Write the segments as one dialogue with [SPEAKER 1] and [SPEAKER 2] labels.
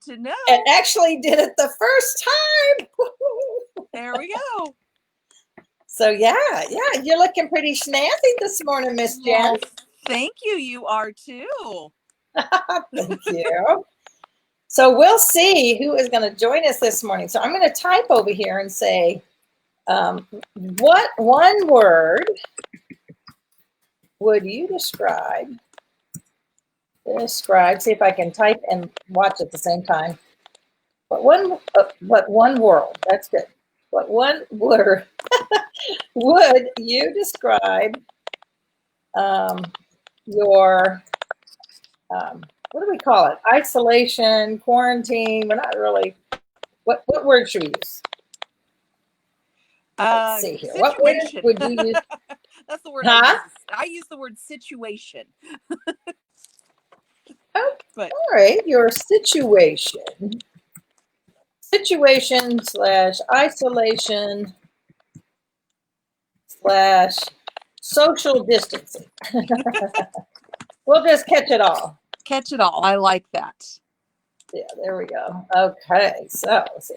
[SPEAKER 1] to know.
[SPEAKER 2] And actually did it the first time.
[SPEAKER 1] There we go.
[SPEAKER 2] So yeah, you're looking pretty snazzy this morning, Miss Jen.
[SPEAKER 1] Well, thank you. You are too.
[SPEAKER 2] Thank you. So we'll see who is going to join us this morning. So I'm going to type over here and say, what one word would you describe? See if I can type and watch at the same time. But one world, that's good. What one word would you describe your, what do we call it? Isolation, quarantine. We're not really, what word should we use? Let's see here.
[SPEAKER 1] Situation.
[SPEAKER 2] What word would you use?
[SPEAKER 1] That's the word I use. I use the word situation.
[SPEAKER 2] Oh, but all right, your situation / isolation / social distancing. We'll just catch it all.
[SPEAKER 1] Catch it all. I like that.
[SPEAKER 2] Yeah, there we go. Okay, so let's see.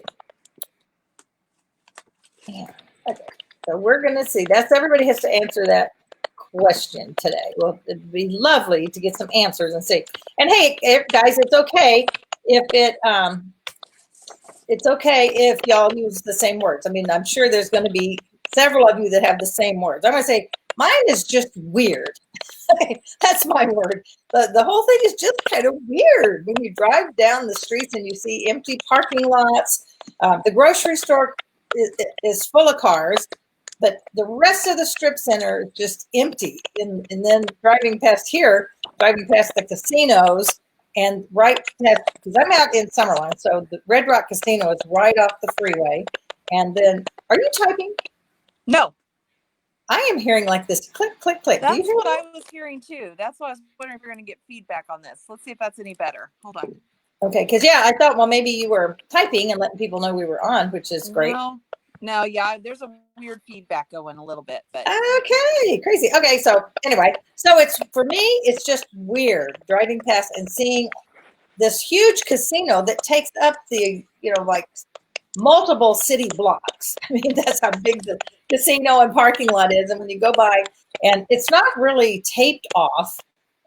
[SPEAKER 2] Yeah. Okay. So we're gonna see. Everybody has to answer that question today. Well, it'd be lovely to get some answers and see. And hey, guys, it's okay if it's okay if y'all use the same words. I mean, I'm sure there's going to be several of you that have the same words. I'm going to say mine is just weird. That's my word. The whole thing is just kind of weird when you drive down the streets and you see empty parking lots. The grocery store is full of cars, but the rest of the strip center is just empty. And then driving past the casinos, and right past, because I'm out in Summerlin, so the Red Rock Casino is right off the freeway. And then, are you typing?
[SPEAKER 1] No.
[SPEAKER 2] I am hearing like this click, click, click.
[SPEAKER 1] That's what I was hearing too. That's why I was wondering if you're going to get feedback on this. Let's see if that's any better. Hold on.
[SPEAKER 2] Okay, because I thought, well, maybe you were typing and letting people know we were on, which is great.
[SPEAKER 1] No, yeah, there's a weird feedback going a little bit, but
[SPEAKER 2] okay, crazy. Okay, so anyway, so it's for me, it's just weird driving past and seeing this huge casino that takes up the, like multiple city blocks. I mean, that's how big the casino and parking lot is. And when you go by, and it's not really taped off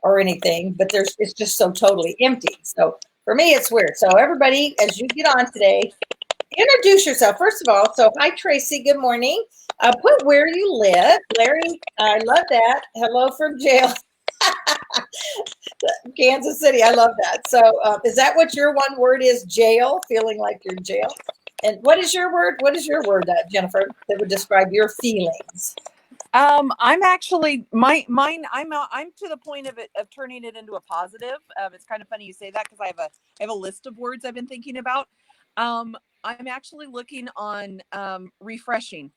[SPEAKER 2] or anything, but it's just so totally empty. So for me, it's weird. So everybody, as you get on today, introduce yourself. First of all, so hi, Tracy. Good morning. Put where you live. Larry, I love that. Hello from jail. Kansas City. I love that. So is that what your one word is? Jail? Feeling like you're in jail? And what is your word? What is your word, Jennifer, that would describe your feelings?
[SPEAKER 1] I'm actually mine. I'm to the point of turning it into a positive. It's kind of funny you say that because I have a list of words I've been thinking about. I'm actually looking on refreshing.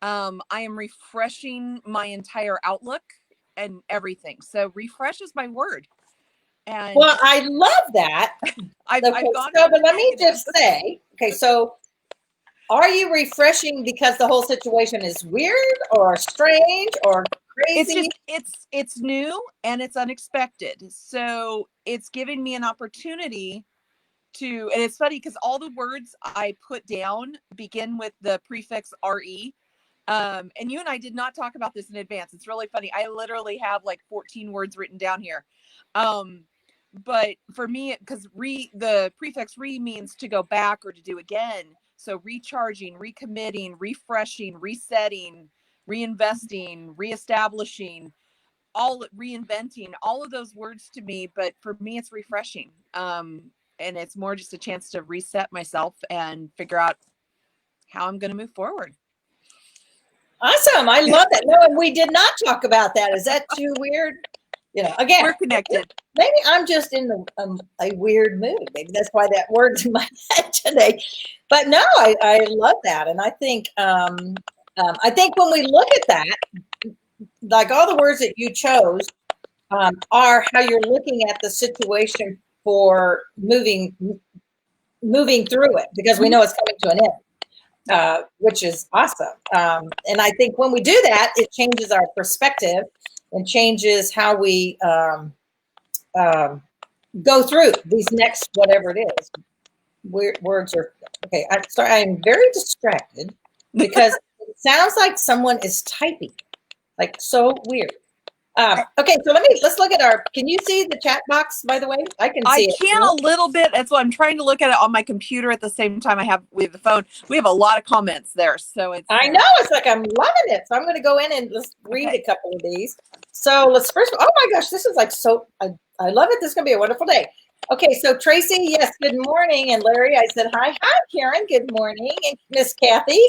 [SPEAKER 1] I am refreshing my entire outlook and everything. So refresh is my word. And
[SPEAKER 2] well, I love that. I've gone but let me just say, okay, so are you refreshing because the whole situation is weird or strange or crazy?
[SPEAKER 1] It's new and it's unexpected. So it's giving me an opportunity to, and it's funny because all the words I put down begin with the prefix RE. And you and I did not talk about this in advance. It's really funny. I literally have like 14 words written down here. But for me, because the prefix re means to go back or to do again. So recharging, recommitting, refreshing, resetting, reinvesting, reestablishing, reinventing, all of those words to me. But for me, it's refreshing. And it's more just a chance to reset myself and figure out how I'm going to move forward.
[SPEAKER 2] Awesome. I love that. No, we did not talk about that. Is that too weird? Again,
[SPEAKER 1] we're connected.
[SPEAKER 2] Maybe I'm just in a weird mood. Maybe that's why that word's in my head today. But no, I love that. And I think when we look at that, like all the words that you chose are how you're looking at the situation for moving through it, because we know it's coming to an end, which is awesome. And I think when we do that, it changes our perspective and changes how we go through these next whatever it is. Weird words are okay. I'm sorry. I'm very distracted because it sounds like someone is typing, like so weird. Okay, so let's look at can you see the chat box, by the way? I can see
[SPEAKER 1] I
[SPEAKER 2] it.
[SPEAKER 1] can a little bit. That's why I'm trying to look at it on my computer at the same time we have the phone. We have a lot of comments there. So it's
[SPEAKER 2] I know, it's like I'm loving it. So I'm going to go in and let's read a couple of these. So let's first, oh my gosh, this is like so, I love it. This is going to be a wonderful day. Okay, so Tracy, yes, good morning. And Larry, I said, hi, Karen, good morning. And Miss Kathy.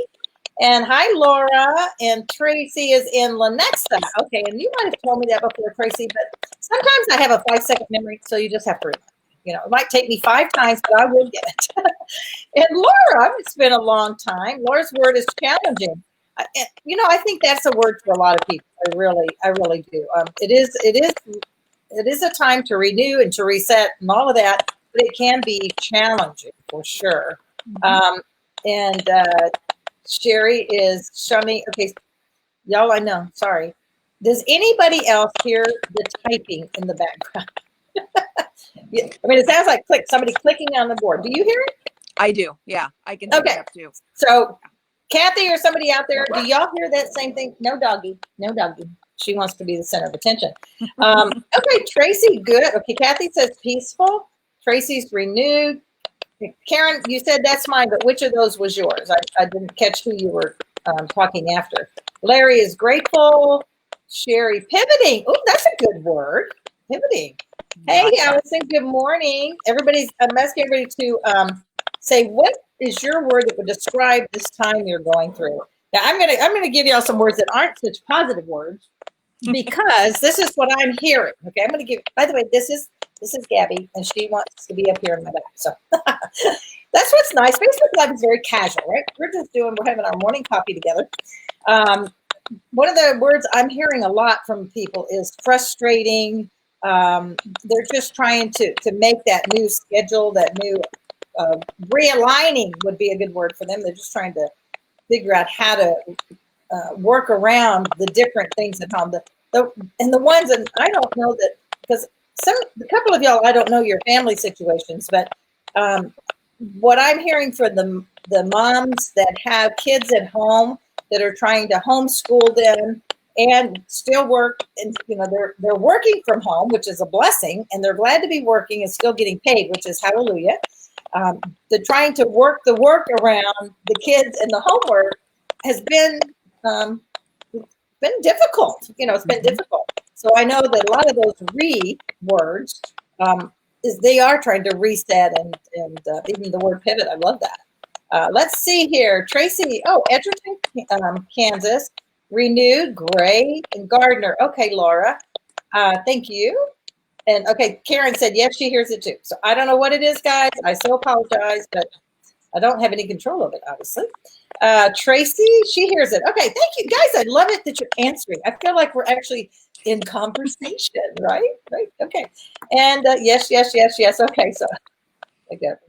[SPEAKER 2] And hi, Laura. And Tracy is in Lenexa. Okay, and you might have told me that before, Tracy, but sometimes I have a 5-second memory, so you just have to remember. You know, it might take me 5 times, but I will get it. And Laura, it's been a long time. Laura's word is challenging. You know, I think that's a word for a lot of people. I really do. It is a time to renew and to reset and all of that, but it can be challenging for sure. And Sherry is showing. Okay, y'all, I know. Sorry. Does anybody else hear the typing in the background? Yeah, I mean, it sounds like somebody clicking on the board. Do you hear it?
[SPEAKER 1] I do. Yeah, I can hear it up too.
[SPEAKER 2] So, Kathy or somebody out there, do y'all hear that same thing? No doggy. No doggy. She wants to be the center of attention. Okay, Tracy, good. Okay, Kathy says peaceful. Tracy's renewed. Karen, you said that's mine, but which of those was yours? I didn't catch who you were talking after. Larry is grateful. Sherry, pivoting. Oh, that's a good word. Pivoting. Hey, Allison, good morning. I'm asking everybody to say, what is your word that would describe this time you're going through? Now, I'm gonna give y'all some words that aren't such positive words because this is what I'm hearing. Okay, I'm gonna give. By the way, this is Gabby, and she wants to be up here in my back. So that's what's nice. Facebook Live is very casual, right? We're having our morning coffee together. One of the words I'm hearing a lot from people is frustrating. They're just trying to make that new schedule, that new realigning would be a good word for them. They're just trying to figure out how to work around the different things at home. And the ones, and I don't know that, because a couple of y'all, I don't know your family situations, but what I'm hearing for the moms that have kids at home that are trying to homeschool them and still work, and you know they're working from home, which is a blessing, and they're glad to be working and still getting paid, which is hallelujah. They're trying to work around the kids, and the homework has been difficult. You know, it's been difficult. So I know that a lot of those words is they are trying to reset, and even the word pivot. I love that. Let's see here, Tracy. Oh, Edgerton, Kansas. Renewed, Gray, and Gardner. Okay, Laura. Thank you. And okay, Karen said, yes, she hears it too. So I don't know what it is, guys. I so apologize, but I don't have any control of it, obviously. Tracy, she hears it. Okay, thank you, guys. I love it that you're answering. I feel like we're actually in conversation, right? Right. Okay. And yes. Okay, so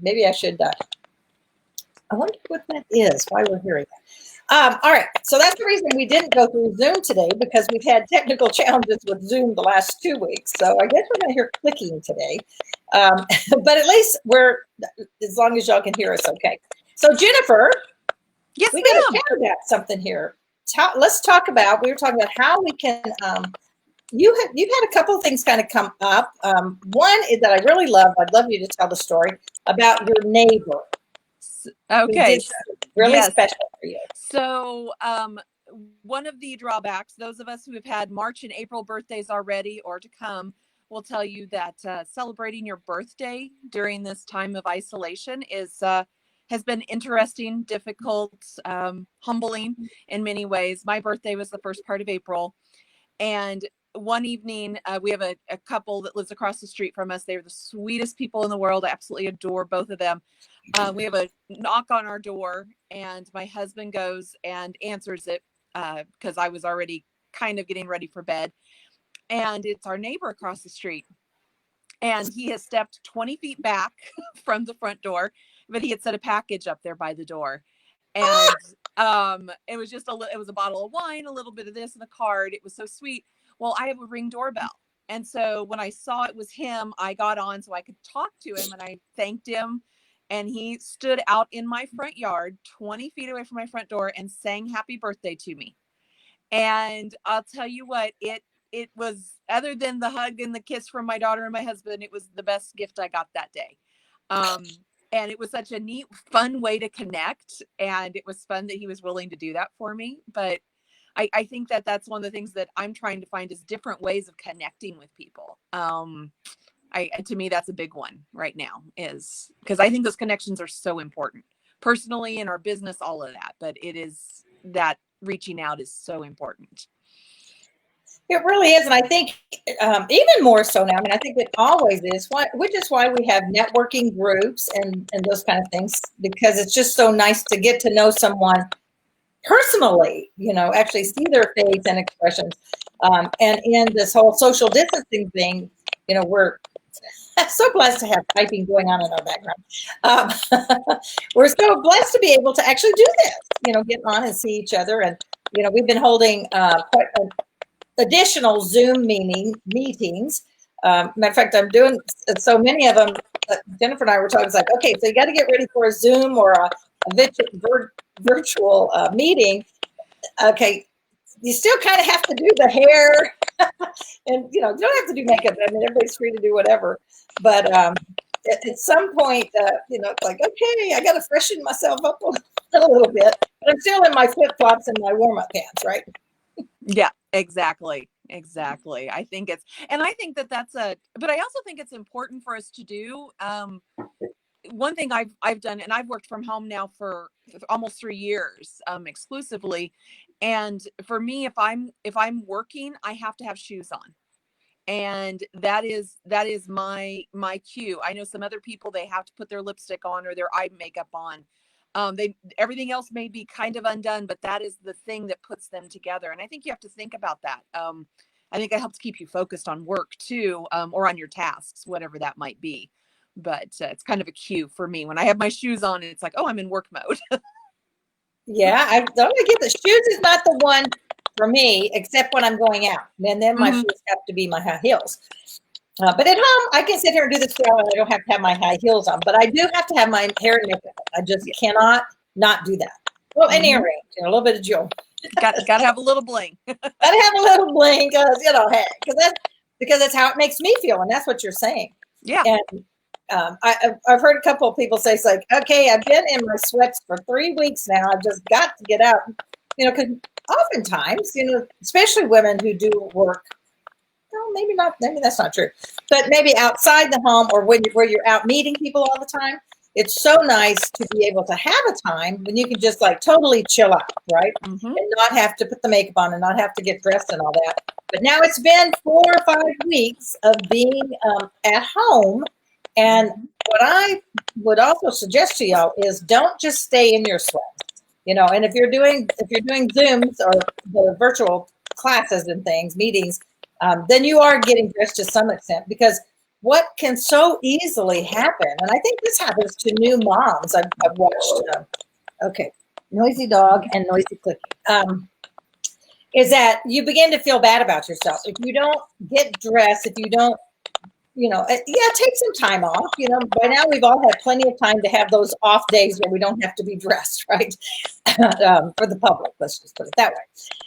[SPEAKER 2] maybe I should. I wonder what that is. Why we're hearing that. All right, so that's the reason we didn't go through Zoom today, because we've had technical challenges with Zoom the last 2 weeks. So I guess we're going to hear clicking today. But at least as long as y'all can hear us okay. So Jennifer,
[SPEAKER 1] yes,
[SPEAKER 2] we got to chat about something here. Let's talk about, we were talking about how we can, you've had a couple of things kind of come up. One is that I really love, I'd love you to tell the story about your neighbor.
[SPEAKER 1] Okay.
[SPEAKER 2] Really special for you.
[SPEAKER 1] So, one of the drawbacks, those of us who have had March and April birthdays already or to come, will tell you that celebrating your birthday during this time of isolation has been interesting, difficult, humbling in many ways. My birthday was the first part of April, and one evening, we have a couple that lives across the street from us. They're the sweetest people in the world. I absolutely adore both of them. We have a knock on our door, and my husband goes and answers it because I was already kind of getting ready for bed. And it's our neighbor across the street. And he has stepped 20 feet back from the front door, but he had set a package up there by the door. And it was just it was a bottle of wine, a little bit of this, and a card. It was so sweet. Well, I have a Ring doorbell. And so when I saw it was him, I got on so I could talk to him, and I thanked him. And he stood out in my front yard, 20 feet away from my front door, and sang happy birthday to me. And I'll tell you what, it was, other than the hug and the kiss from my daughter and my husband, it was the best gift I got that day. Um, and it was such a neat, fun way to connect. And it was fun that he was willing to do that for me. But I think that that's one of the things that I'm trying to find is different ways of connecting with people. To me, that's a big one right now, is because I think those connections are so important personally in our business, all of that. But it is that reaching out is so important.
[SPEAKER 2] It really is. And I think even more so now, I mean, I think it always is, which is why we have networking groups and those kind of things, because it's just so nice to get to know someone personally, actually see their face and expressions. And in this whole social distancing thing, we're so blessed to have typing going on in our background. We're so blessed to be able to actually do this, get on and see each other. And, we've been holding quite additional Zoom meetings. Matter of fact, I'm doing so many of them. Jennifer and I were talking, it's like, okay, so you got to get ready for a Zoom or a virtual meeting. Okay, you still kind of have to do the hair, and you don't have to do makeup. I mean, everybody's free to do whatever. But at some point, it's like, okay, I got to freshen myself up a little bit. But I'm still in my flip flops and my warm up pants, right?
[SPEAKER 1] Yeah, exactly. I think but I also think it's important for us to do. One thing I've done, and I've worked from home now for almost 3 years, exclusively. And for me, if I'm working, I have to have shoes on. And that is my cue. I know some other people, they have to put their lipstick on or their eye makeup on. Everything else may be kind of undone, but that is the thing that puts them together. And I think you have to think about that. I think it helps keep you focused on work too, or on your tasks, whatever that might be. But it's kind of a cue for me when I have my shoes on, and it's like, oh, I'm in work mode.
[SPEAKER 2] Yeah, I don't get the shoes is not the one for me, except when I'm going out. And then my shoes have to be my high heels. But at home, I can sit here and do this well, and I don't have to have my high heels on. But I do have to have my hair and makeup. I just cannot not do that. Well, an earring, a little bit of jewelry.
[SPEAKER 1] Got to have a little bling.
[SPEAKER 2] Got to have a little bling, because that's how it makes me feel, and that's what you're saying.
[SPEAKER 1] Yeah.
[SPEAKER 2] And I've heard a couple of people say, it's like, okay, I've been in my sweats for 3 weeks now. I've just got to get out, because oftentimes, especially women who do work, well, maybe not, maybe that's not true, but maybe outside the home or where you're out meeting people all the time, it's so nice to be able to have a time when you can just like totally chill out, right? And not have to put the makeup on and not have to get dressed and all that. But now it's been 4 or 5 weeks of being at home. And what I would also suggest to y'all is don't just stay in your sweats, and if you're doing Zooms or the virtual classes and things, meetings, then you are getting dressed to some extent, because what can so easily happen, and I think this happens to new moms. I've watched, okay, noisy dog and noisy clicking, is that you begin to feel bad about yourself if you don't get dressed, if you don't, take some time off. By now we've all had plenty of time to have those off days where we don't have to be dressed, right? For the public, let's just put it that way.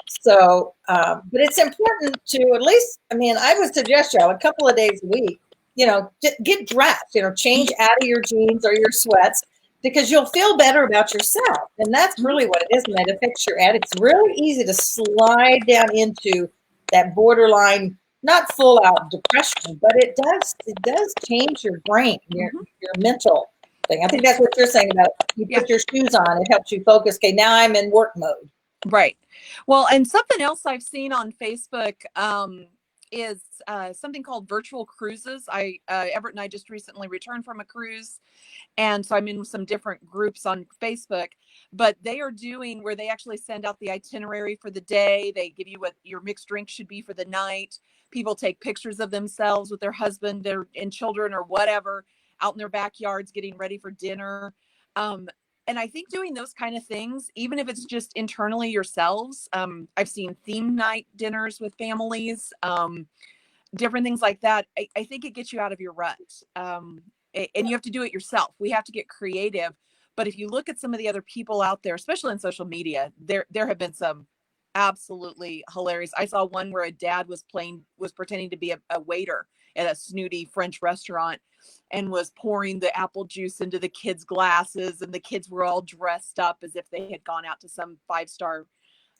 [SPEAKER 2] So, but it's important to at least, I would suggest y'all a couple of days a week, get dressed, change out of your jeans or your sweats, because you'll feel better about yourself. And that's really what it is, and that affects your attitude. It's really easy to slide down into that borderline, not full out depression, but it does change your brain, your mental thing. I think that's what you're saying about you put your shoes on, it helps you focus. Okay, now I'm in work mode.
[SPEAKER 1] Right. Well, and something else I've seen on Facebook is something called virtual cruises. Everett and I just recently returned from a cruise. And so I'm in some different groups on Facebook, but they are doing where they actually send out the itinerary for the day. They give you what your mixed drink should be for the night. People take pictures of themselves with their husband and children or whatever out in their backyards getting ready for dinner. And I think doing those kind of things, even if it's just internally yourselves, I've seen theme night dinners with families. different things like that. I think it gets you out of your rut. And you have to do it yourself. We have to get creative. But if you look at some of the other people out there, especially on social media, there have been some absolutely hilarious. I saw one where a dad was pretending to be a waiter at a snooty French restaurant and was pouring the apple juice into the kids' glasses, and the kids were all dressed up as if they had gone out to some 5-star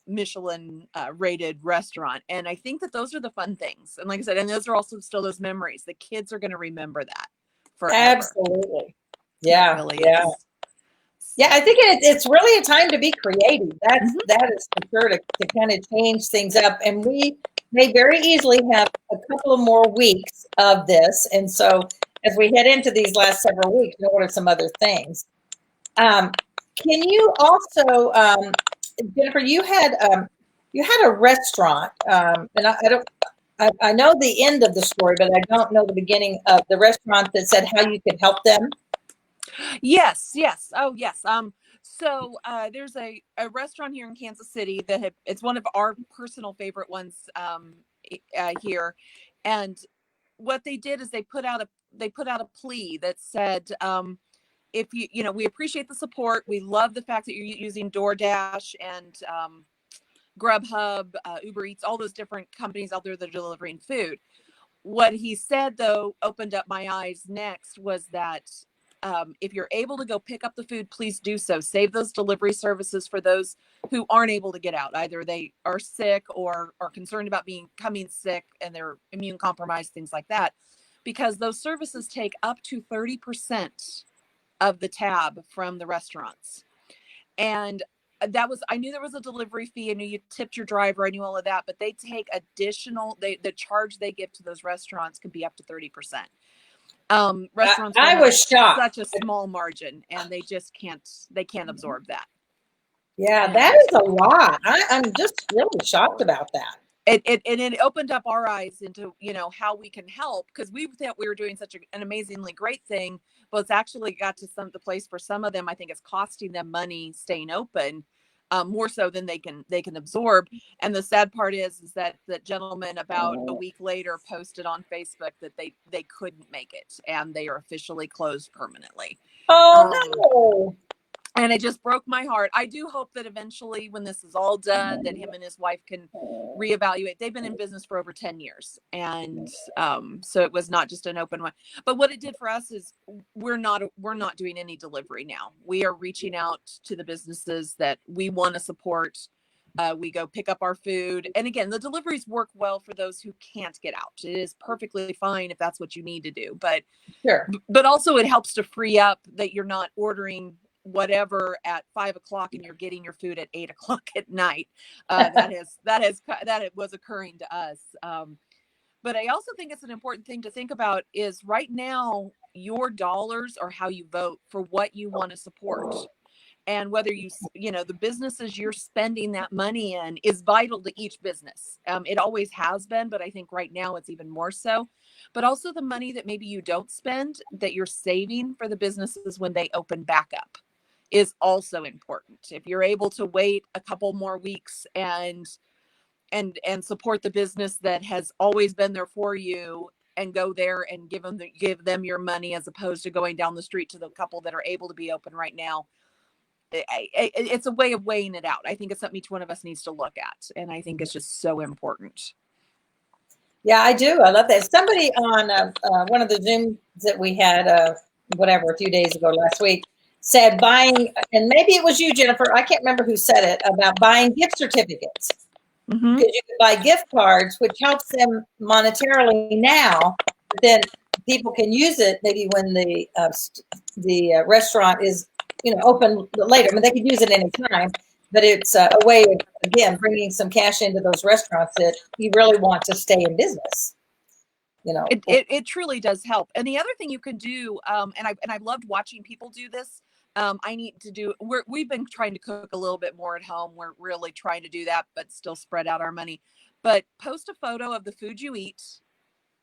[SPEAKER 1] Michelin rated restaurant. And I think that those are the fun things. And like I said, and those are also still those memories. The kids are going to remember that forever.
[SPEAKER 2] Absolutely. Yeah.
[SPEAKER 1] It really
[SPEAKER 2] yeah.
[SPEAKER 1] is.
[SPEAKER 2] Yeah, I think it's really a time to be creative. That is for sure to kind of change things up. And we may very easily have a couple of more weeks of this. And so as we head into these last several weeks, what are some other things? Can you also, Jennifer, you had a restaurant, and I know the end of the story, but I don't know the beginning of the restaurant that said how you could help them.
[SPEAKER 1] Yes. Oh, yes. So there's a restaurant here in Kansas City that it's one of our personal favorite ones here. And what they did is they put out a plea that said, if we appreciate the support. We love the fact that you're using DoorDash and Grubhub, Uber Eats, all those different companies out there that are delivering food. What he said, though, opened up my eyes next was that if you're able to go pick up the food, please do so. Save those delivery services for those who aren't able to get out. Either they are sick or are concerned about becoming sick and they're immune compromised, things like that, because those services take up to 30% of the tab from the restaurants. And I knew there was a delivery fee. I knew you tipped your driver. I knew all of that, but they take additional, the charge they give to those restaurants can be up to 30%. Restaurants
[SPEAKER 2] I was shocked.
[SPEAKER 1] Such a small margin, and they just can't absorb that.
[SPEAKER 2] Yeah, that is a lot. I'm just really shocked about that.
[SPEAKER 1] It opened up our eyes into, how we can help, because we thought we were doing such an amazingly great thing, but it's actually got to the place for some of them. I think it's costing them money staying open, more so than they can absorb. And the sad part is that the gentleman about a week later posted on Facebook that they couldn't make it and they are officially closed permanently.
[SPEAKER 2] Oh no.
[SPEAKER 1] And it just broke my heart. I do hope that eventually, when this is all done, that him and his wife can reevaluate. They've been in business for over 10 years. And so it was not just an open one. But what it did for us is we're not doing any delivery now. We are reaching out to the businesses that we want to support. We go pick up our food. And again, the deliveries work well for those who can't get out. It is perfectly fine if that's what you need to do. But
[SPEAKER 2] sure.
[SPEAKER 1] But also it helps to free up that you're not ordering whatever at 5 o'clock and you're getting your food at 8 o'clock at night. That was occurring to us. But I also think it's an important thing to think about is right now, your dollars are how you vote for what you want to support. And whether the businesses you're spending that money in is vital to each business. It always has been, but I think right now it's even more so. But also the money that maybe you don't spend that you're saving for the businesses when they open back up is also important. If you're able to wait a couple more weeks and support the business that has always been there for you and go there and give them your money, as opposed to going down the street to the couple that are able to be open right now, it's a way of weighing it out. I think it's something each one of us needs to look at. And I think it's just so important.
[SPEAKER 2] Yeah, I do. I love that. Somebody on one of the Zooms that we had, a few days ago, last week, said buying, and maybe it was you, Jennifer, I can't remember who said it, about buying gift certificates.
[SPEAKER 1] Mm-hmm.
[SPEAKER 2] Because you can buy gift cards, which helps them monetarily now, but then people can use it maybe when the restaurant is open later. I mean, they could use it anytime, but it's a way of, again, bringing some cash into those restaurants that you really want to stay in business.
[SPEAKER 1] It truly does help. And the other thing you can do, and I've loved watching people do this. We've been trying to cook a little bit more at home. We're really trying to do that, but still spread out our money. But post a photo of the food you eat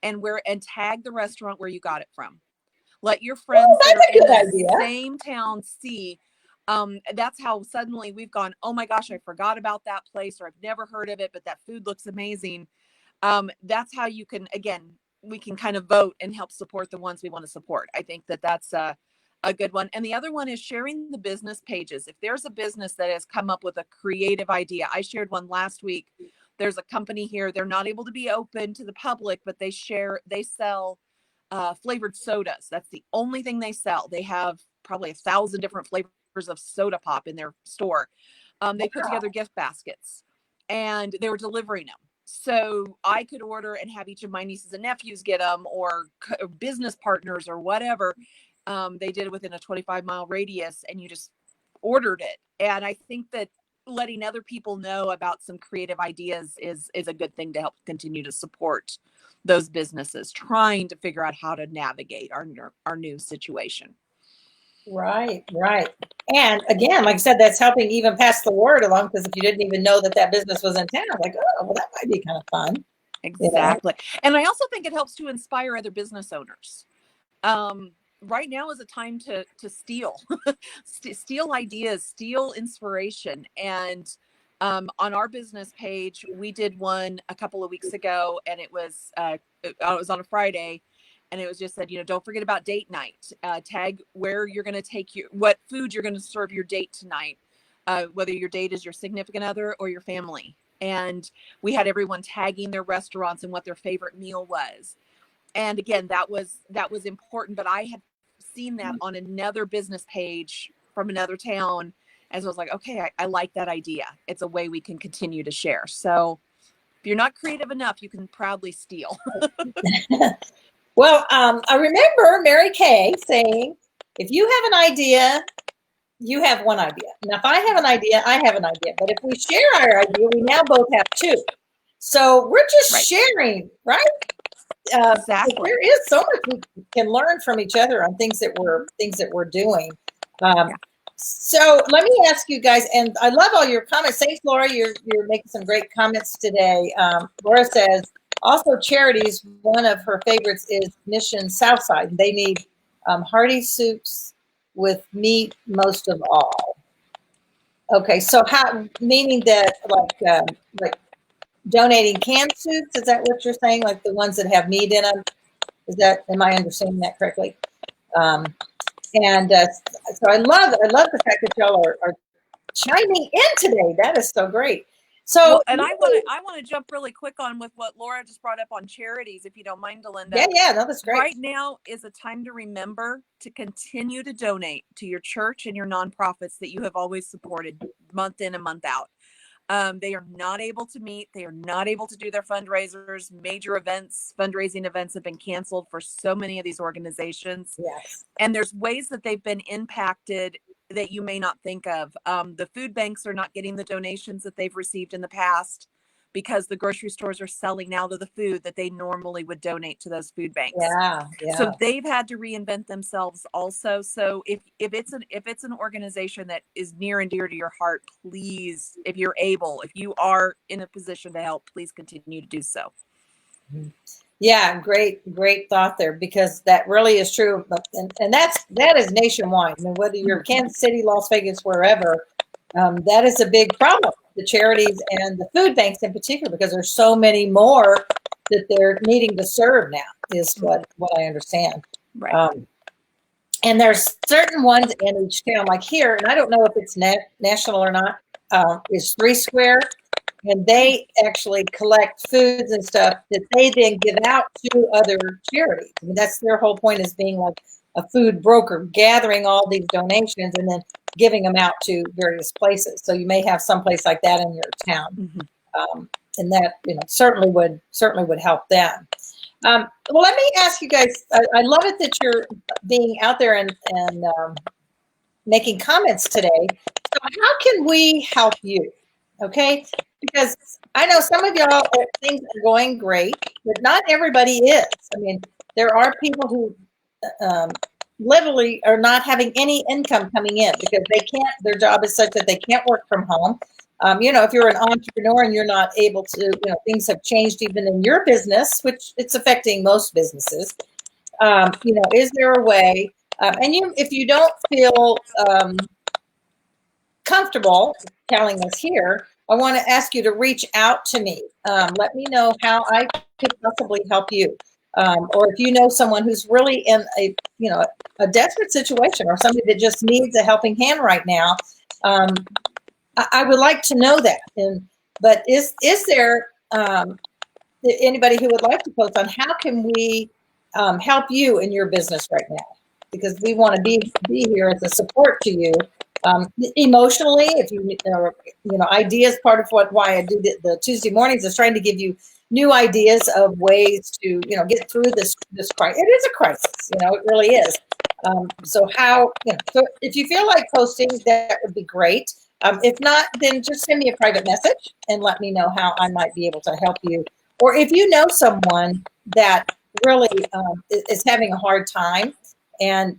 [SPEAKER 1] and tag the restaurant where you got it from. Let your friends that are in the same town see. That's how suddenly we've gone, oh my gosh, I forgot about that place, or I've never heard of it, but that food looks amazing. That's how you can, again, we can kind of vote and help support the ones we want to support. I think that that's a good one. And the other one is sharing the business pages. If there's a business that has come up with a creative idea, I shared one last week. There's a company here. They're not able to be open to the public, but they sell flavored sodas. That's the only thing they sell. They have probably 1,000 different flavors of soda pop in their store. They put together gift baskets and they were delivering them. So I could order and have each of my nieces and nephews get them, or business partners or whatever. They did it within a 25-mile radius, and you just ordered it. And I think that letting other people know about some creative ideas is a good thing to help continue to support those businesses trying to figure out how to navigate our new situation.
[SPEAKER 2] Right, right. And again, like I said, that's helping even pass the word along, because if you didn't even know that that business was in town, like, oh, well, that might be kind of fun.
[SPEAKER 1] Exactly. You know? And I also think it helps to inspire other business owners. Right now is a time to steal, steal ideas, steal inspiration. And on our business page, we did one a couple of weeks ago, and it was on a Friday, and it was just said, don't forget about date night. Tag where you're going to take what food you're going to serve your date tonight, whether your date is your significant other or your family. And we had everyone tagging their restaurants and what their favorite meal was. And again, that was important, but I had seen that on another business page from another town, as I was like, okay, I like that idea. It's a way we can continue to share. So if you're not creative enough, you can proudly steal.
[SPEAKER 2] Well, I remember Mary Kay saying, if you have an idea, you have one idea. Now, if I have an idea, I have an idea. But if we share our idea, we now both have two. So we're just sharing, right?
[SPEAKER 1] Exactly.
[SPEAKER 2] There is so much we can learn from each other on things that we're doing. So let me ask you guys, and I love all your comments. Thanks, Laura. You're making some great comments today. Laura says, also charities, one of her favorites is Mission Southside. They need hearty soups with meat most of all. Okay, so meaning that like donating canned soups, is that what you're saying? Like the ones that have meat in them? Am I understanding that correctly? So I love the fact that y'all are chiming in today. That is so great. So,
[SPEAKER 1] well, and I want to jump really quick on with what Laura just brought up on charities, if you don't mind, Delinda.
[SPEAKER 2] Yeah, no, that's great.
[SPEAKER 1] Right now is a time to remember to continue to donate to your church and your nonprofits that you have always supported month in and month out. They are not able to meet. They are not able to do their fundraisers. Major events, fundraising events have been canceled for so many of these organizations.
[SPEAKER 2] Yes.
[SPEAKER 1] And there's ways that they've been impacted that you may not think of. The food banks are not getting the donations that they've received in the past because the grocery stores are selling out of the food that they normally would donate to those food banks.
[SPEAKER 2] Yeah.
[SPEAKER 1] So they've had to reinvent themselves also. So if it's an organization that is near and dear to your heart, please, if you're able, if you are in a position to help, please continue to do so.
[SPEAKER 2] Yeah, great thought there, because that really is true, and that is nationwide. I mean, whether you're Kansas City, Las Vegas, wherever, that is a big problem. The charities and the food banks in particular, because there's so many more that they're needing to serve now, is what I understand.
[SPEAKER 1] Right.
[SPEAKER 2] And there's certain ones in each town, like here, and I don't know if it's national or not. Is Three Square. And they actually collect foods and stuff that they then give out to other charities. I mean, that's their whole point, is being like a food broker, gathering all these donations and then giving them out to various places. So you may have some place like that in your town. Mm-hmm. And that, certainly would help them. Well, let me ask you guys, I love it that you're being out there and making comments today. So how can we help you? Okay, because I know some of y'all, things are going great, but not everybody is. I mean, there are people who literally are not having any income coming in because they can't, their job is such that they can't work from home. If you're an entrepreneur and you're not able to, things have changed even in your business, which it's affecting most businesses. Is there a way, if you don't feel comfortable telling us here, I want to ask you to reach out to me. Let me know how I could possibly help you. Or if you know someone who's really in a, a desperate situation, or somebody that just needs a helping hand right now, I would like to know that. But is there anybody who would like to post on how can we help you in your business right now? Because we want to be here as a support to you emotionally. If you ideas, part of why I do the Tuesday mornings is trying to give you new ideas of ways to get through this crisis. It is a crisis, it really is. So so if you feel like posting, that would be great. If not, then just send me a private message and let me know how I might be able to help you. Or if you know someone that really is having a hard time, and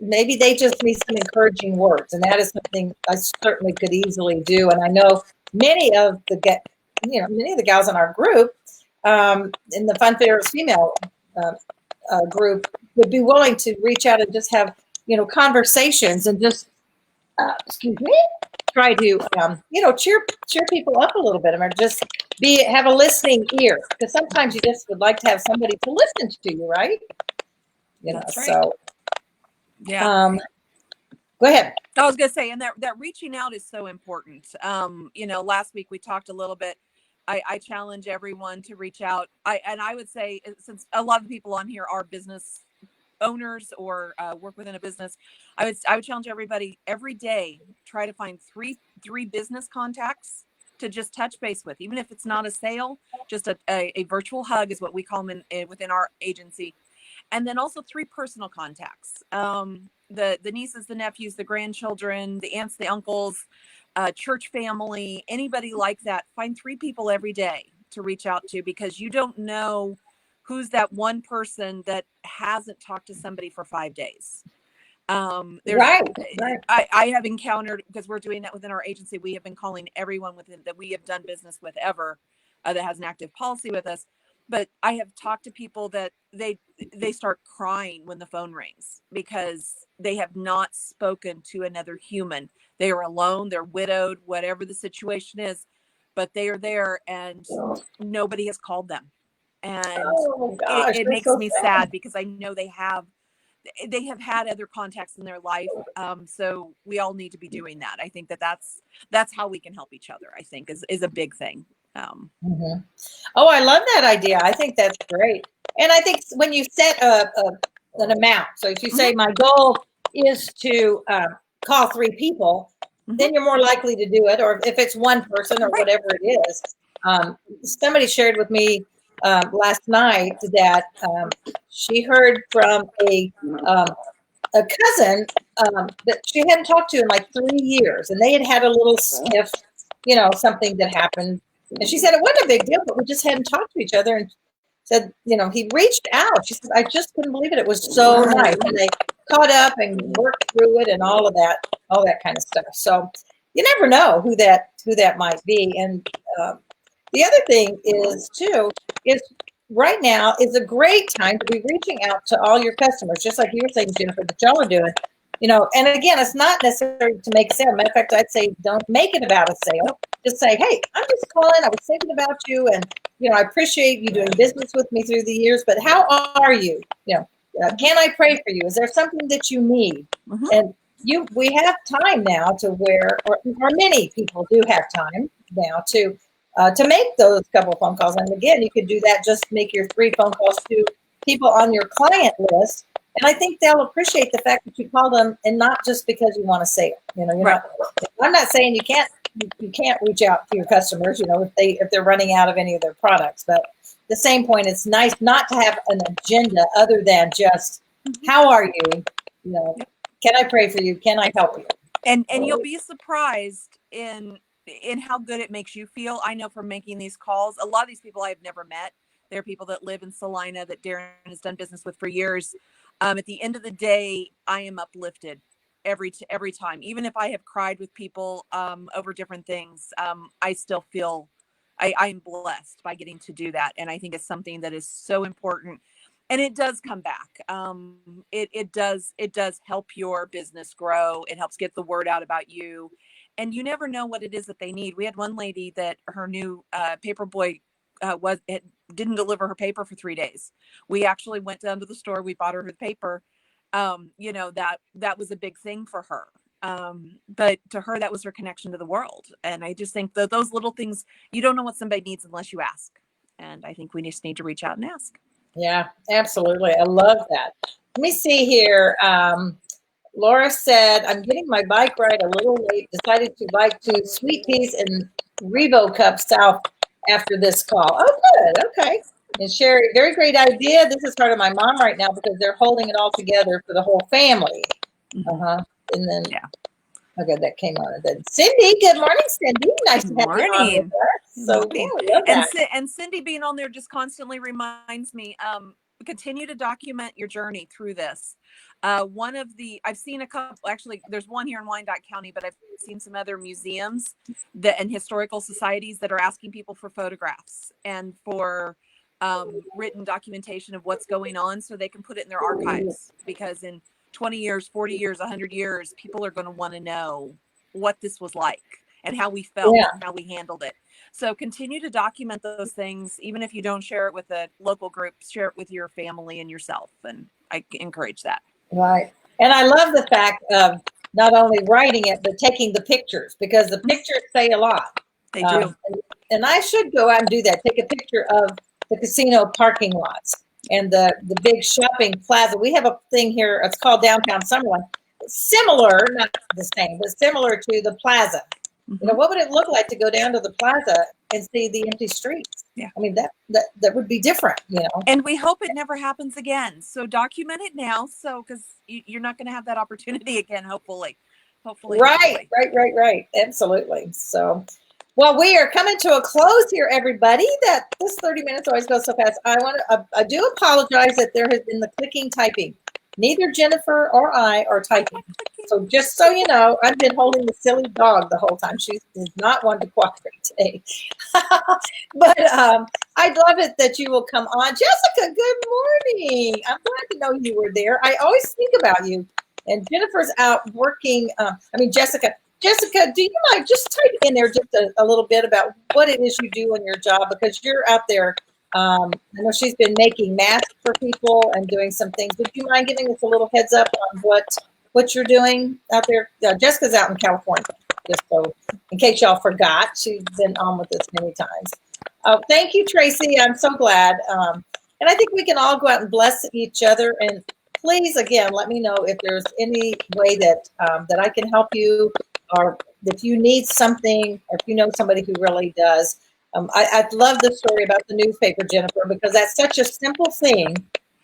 [SPEAKER 2] maybe they just need some encouraging words, and that is something I certainly could easily do. And I know many of the gals in our group, in the Fun Fairs female group, would be willing to reach out and just have conversations and just excuse me, try to cheer people up a little bit, or just have a listening ear, because sometimes you just would like to have somebody to listen to you, right?
[SPEAKER 1] That's right.
[SPEAKER 2] So
[SPEAKER 1] yeah.
[SPEAKER 2] Go ahead.
[SPEAKER 1] I was gonna say, and that reaching out is so important. Last week we talked a little bit. I challenge everyone to reach out. I would say, since a lot of the people on here are business owners or work within a business, I would challenge everybody every day, try to find three business contacts to just touch base with, even if it's not a sale, just a virtual hug is what we call them within our agency. And then also 3 personal contacts, the nieces, the nephews, the grandchildren, the aunts, the uncles, church family, anybody like that. Find 3 people every day to reach out to, because you don't know who's that one person that hasn't talked to somebody for 5 days.
[SPEAKER 2] Right.
[SPEAKER 1] I have encountered, because we're doing that within our agency, we have been calling everyone within that we have done business with ever that has an active policy with us. But I have talked to people that they start crying when the phone rings, because they have not spoken to another human. They are alone, they're widowed, whatever the situation is, but they are there and nobody has called them. And it makes me sad, because I know they have had other contacts in their life. So we all need to be doing that. I think that's how we can help each other, I think is a big thing.
[SPEAKER 2] Oh, I love that idea. I think that's great. And I think when you set an amount, so if you say my goal is to call 3 people, then you're more likely to do it. Or if it's one person or whatever it is. Somebody shared with me last night that she heard from a cousin that she hadn't talked to in like 3 years, and they had a little skiff, something that happened. And she said it wasn't a big deal, but we just hadn't talked to each other. And said, he reached out. She said, I just couldn't believe it. It was so nice. And they caught up and worked through it and all that kind of stuff. So you never know who that might be. And the other thing is right now is a great time to be reaching out to all your customers, just like you were saying, Jennifer, that y'all are doing. And again, it's not necessary to make a sale. Matter of fact, I'd say don't make it about a sale. Just say, hey, I'm just calling. I was thinking about you, and I appreciate you doing business with me through the years. But how are you? Can I pray for you? Is there something that you need? And we have time now to where, or many people do have time now to make those couple of phone calls. And again, you could do that. Just make your 3 phone calls to people on your client list. And I think they'll appreciate the fact that you call them, and not just because you want to say it. I'm not saying you can't reach out to your customers, if they're running out of any of their products. But at the same point, it's nice not to have an agenda other than just, how are you? Can I pray for you? Can I help you?
[SPEAKER 1] And you'll be surprised in how good it makes you feel. I know from making these calls, a lot of these people I've never met. They're people that live in Salina that Darren has done business with for years. At the end of the day, I am uplifted every time. Even if I have cried with people over different things, I still feel I'm blessed by getting to do that. And I think it's something that is so important. And it does come back. It does help your business grow. It helps get the word out about you. and you never know what it is that they need. We had one lady that her new paper boy didn't deliver her paper for 3 days. We actually went down to the store. We bought her paper. That was a big thing for her. But to her, that was her connection to the world. And I just think that those little things, you don't know what somebody needs unless you ask. And I think we just need to reach out and ask.
[SPEAKER 2] Yeah, absolutely. I love that. Let me see here. Laura said, I'm getting my bike ride a little late. Decided to bike to Sweet Peas and Revo Cup South after this call. Oh, good. Okay. And Sherry, very great idea. This is part of my mom right now because they're holding it all together for the whole family. And then, okay, that came on. And then Cindy, good morning, Cindy. Nice to have you on with us. So, yeah, I love that.
[SPEAKER 1] And Cindy being on there just constantly reminds me, continue to document your journey through this. I've seen a couple, actually, there's one here in Wyandotte County, but I've seen some other museums and historical societies that are asking people for photographs and for written documentation of what's going on so they can put it in their archives, because in 20 years, 40 years, 100 years, people are going to want to know what this was like and how we felt and how we handled it. So continue to document those things, even if you don't share it with a local group, share it with your family and yourself. And I encourage that.
[SPEAKER 2] Right. And I love the fact of not only writing it, but taking the pictures, because the pictures say a lot.
[SPEAKER 1] They do.
[SPEAKER 2] And I should go out and do that. Take a picture of the casino parking lots and the big shopping plaza. We have a thing here. It's called Downtown Summerlin. Similar, not the same, but similar to the plaza. You know, what would it look like to go down to the plaza and see the empty streets?
[SPEAKER 1] Yeah.
[SPEAKER 2] I mean, that would be different, you know.
[SPEAKER 1] And we hope it never happens again. So document it now, so because you're not going to have that opportunity again, hopefully.
[SPEAKER 2] Right. Absolutely. So, well, we are coming to a close here, everybody. That this 30 minutes always goes so fast. I do apologize that there has been the clicking typing. Neither Jennifer or I are typing. So just so you know, I've been holding the silly dog the whole time. She does not want to cooperate today. But I'd love it that you will come on. Jessica, good morning. I'm glad to know you were there. I always think about you. And Jennifer's out working. Jessica, do you mind just type in there just a little bit about what it is you do in your job? Because you're out there. I know she's been making masks for people and doing some things. Would you mind giving us a little heads up on what you're doing out there? Jessica's out in California, just so in case y'all forgot. She's been on with us many times. Oh, thank you, Tracy. I'm so glad. And I think we can all go out and bless each other. And please, again, let me know if there's any way that I can help you, or if you need something, or if you know somebody who really does. I love the story about the newspaper, Jennifer, because that's such a simple thing,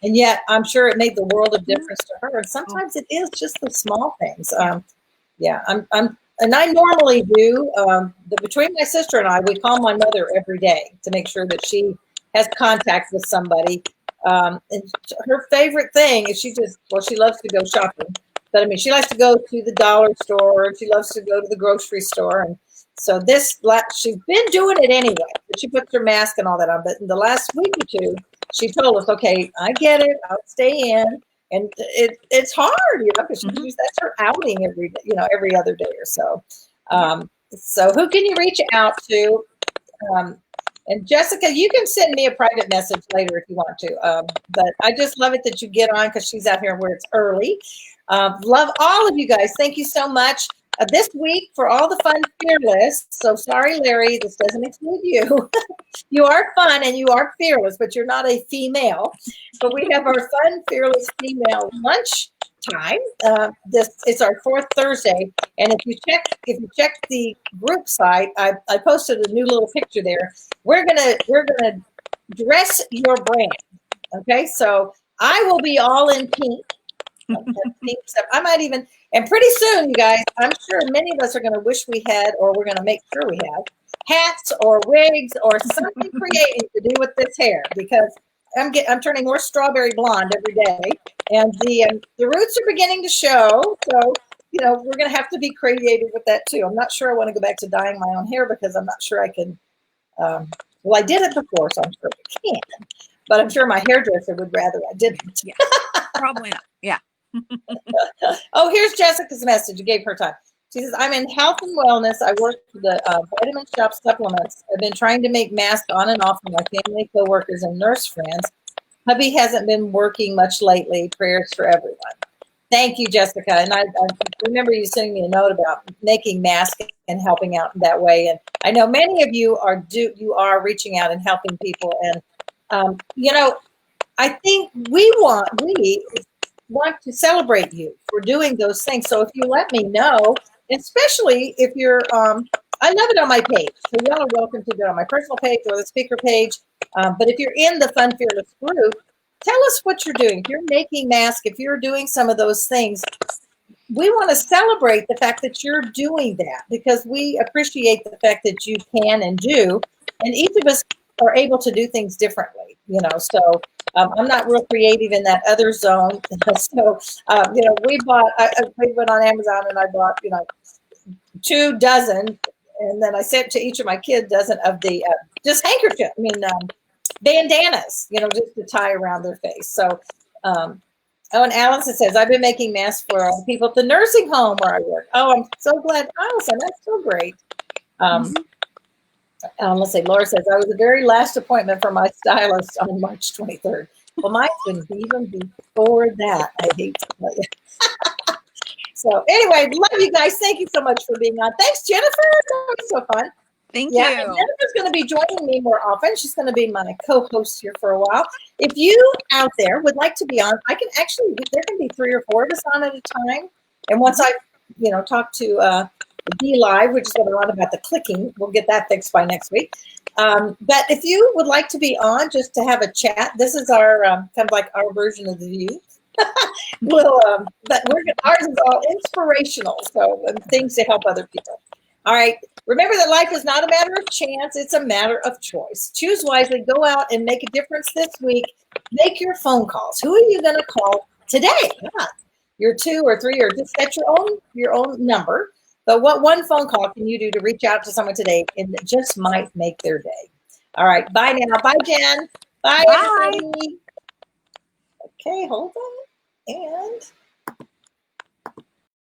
[SPEAKER 2] and yet I'm sure it made the world of difference to her. And sometimes it is just the small things. And I normally do. Between my sister and I, we call my mother every day to make sure that she has contact with somebody. And her favorite thing is she loves to go shopping. But I mean, she likes to go to the dollar store, and she loves to go to the grocery store. And so she's been doing it anyway, but she puts her mask and all that on. But in the last week or two, she told us, okay, I get it. I'll stay in. And it's hard, because that's her outing every other day or so. So who can you reach out to? And Jessica, you can send me a private message later if you want to. But I just love it that you get on, because she's out here where it's early. Love all of you guys. Thank you so much. This week, for all the fun fearless, so sorry, Larry, this doesn't include you. You are fun and you are fearless, but you're not a female. But we have our fun, fearless female lunch time. It's our fourth Thursday, and if you check the group site, I posted a new little picture there. We're gonna dress your brand. Okay, so I will be all in pink. Pink stuff. I might even, and pretty soon, you guys, I'm sure many of us are going to wish we had, or we're going to make sure we have, hats or wigs or something creative to do with this hair, because I'm turning more strawberry blonde every day, and the roots are beginning to show. So we're going to have to be creative with that too. I'm not sure I want to go back to dyeing my own hair, because I'm not sure I can. Well, I did it before, so I'm sure I can. But I'm sure my hairdresser would rather I didn't.
[SPEAKER 1] Probably not. Yeah.
[SPEAKER 2] Oh, here's Jessica's message. You gave her time. She says, I'm in health and wellness. I work for the vitamin shop supplements. I've been trying to make masks on and off for my family, coworkers, and nurse friends. Hubby hasn't been working much lately. Prayers for everyone. Thank you, Jessica. And I remember you sending me a note about making masks and helping out in that way. And I know many of you are reaching out and helping people. And I think we want to celebrate you for doing those things. So if you let me know, especially if you're, I love it on my page. So y'all are welcome to do it on my personal page or the speaker page. But if you're in the Fun Fearless group, tell us what you're doing. If you're making masks, if you're doing some of those things, we want to celebrate the fact that you're doing that because we appreciate the fact that you can and do. And each of us are able to do things differently, so I'm not real creative in that other zone. So, we went on Amazon and I bought, 2 dozen, and then I sent to each of my kids a dozen of the just handkerchief. Bandanas, just to tie around their face. So, and Allison says, I've been making masks for people at the nursing home where I work. Oh, I'm so glad, Allison. That's so great. Let's see. Laura says, I was the very last appointment for my stylist on March 23rd. Well, mine's been even before that. I hate to tell you. So anyway, love you guys. Thank you so much for being on. Thanks, Jennifer. That was so fun.
[SPEAKER 1] Thank you.
[SPEAKER 2] And Jennifer's going to be joining me more often. She's going to be my co-host here for a while. If you out there would like to be on, there can be 3 or 4 of us on at a time. And once I, talk to D Live, which is what I want about the clicking, we'll get that fixed by next week. But if you would like to be on just to have a chat, this is our kind of like our version of the View. But ours is all inspirational, so things to help other people. All right. Remember that life is not a matter of chance. It's a matter of choice. Choose wisely. Go out and make a difference this week. Make your phone calls. Who are you going to call today? Your 2 or 3 or just set your own number. But what one phone call can you do to reach out to someone today and that just might make their day? All right. Bye now. Bye, Jen. Bye, everybody. Okay, hold on. And